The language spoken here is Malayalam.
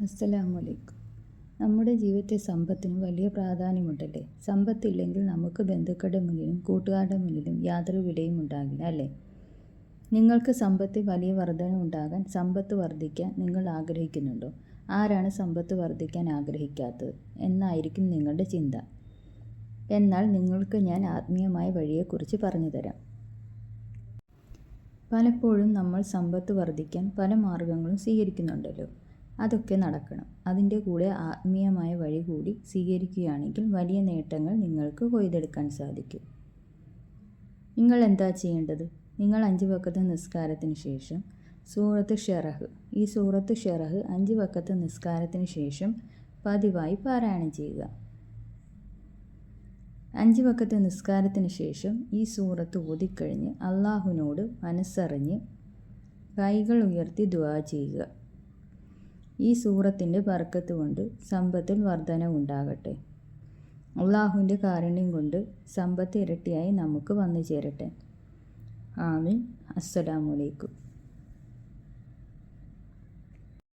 അസ്സലാമലൈക്കും. നമ്മുടെ ജീവിതത്തിൽ സമ്പത്തിന് വലിയ പ്രാധാന്യമുണ്ടല്ലേ? സമ്പത്തില്ലെങ്കിൽ നമുക്ക് ബന്ധുക്കളുടെ മുന്നിലും കൂട്ടുകാരുടെ മുന്നിലും യാതൊരു വിലയും ഉണ്ടാകില്ല അല്ലേ? നിങ്ങൾക്ക് സമ്പത്തിൽ വലിയ വർധന ഉണ്ടാകാൻ, സമ്പത്ത് വർദ്ധിക്കാൻ നിങ്ങൾ ആഗ്രഹിക്കുന്നുണ്ടോ? ആരാണ് സമ്പത്ത് വർദ്ധിക്കാൻ ആഗ്രഹിക്കാത്തത് എന്നായിരിക്കും നിങ്ങളുടെ ചിന്ത. എന്നാൽ നിങ്ങൾക്ക് ഞാൻ ആത്മീയമായ വഴിയെക്കുറിച്ച് പറഞ്ഞു തരാം. പലപ്പോഴും നമ്മൾ സമ്പത്ത് വർദ്ധിക്കാൻ പല മാർഗങ്ങളും സ്വീകരിക്കുന്നുണ്ടല്ലോ. അതൊക്കെ നടക്കണം. അതിൻ്റെ കൂടെ ആത്മീയമായ വഴി കൂടി സ്വീകരിക്കുകയാണെങ്കിൽ വലിയ നേട്ടങ്ങൾ നിങ്ങൾക്ക് കൊയ്തെടുക്കാൻ സാധിക്കും. നിങ്ങൾ എന്താ ചെയ്യേണ്ടത്? നിങ്ങൾ 5 വഖത്ത് നിസ്കാരത്തിന് ശേഷം സൂറത്ത് ഷറഹ്, ഈ സൂറത്ത് ഷറഹ് 5 വഖത്ത് നിസ്കാരത്തിന് ശേഷം പതിവായി പാരായണം ചെയ്യുക. 5 വഖത്ത് നിസ്കാരത്തിന് ശേഷം ഈ സൂറത്ത് ഓതിക്കഴിഞ്ഞ് അള്ളാഹുവിനോട് മനസ്സറിഞ്ഞ് കൈകൾ ഉയർത്തി ദുആ ചെയ്യുക. ഈ സൂറത്തിൻ്റെ ബർക്കത്ത് കൊണ്ട് സമ്പത്തിൽ വർധന ഉണ്ടാകട്ടെ. അള്ളാഹുവിൻ്റെ കാരുണ്യം കൊണ്ട് സമ്പത്ത് ഇരട്ടിയായി നമുക്ക് വന്നു ചേരട്ടെ. ആമീൻ. അസ്സലാമു അലൈക്കും.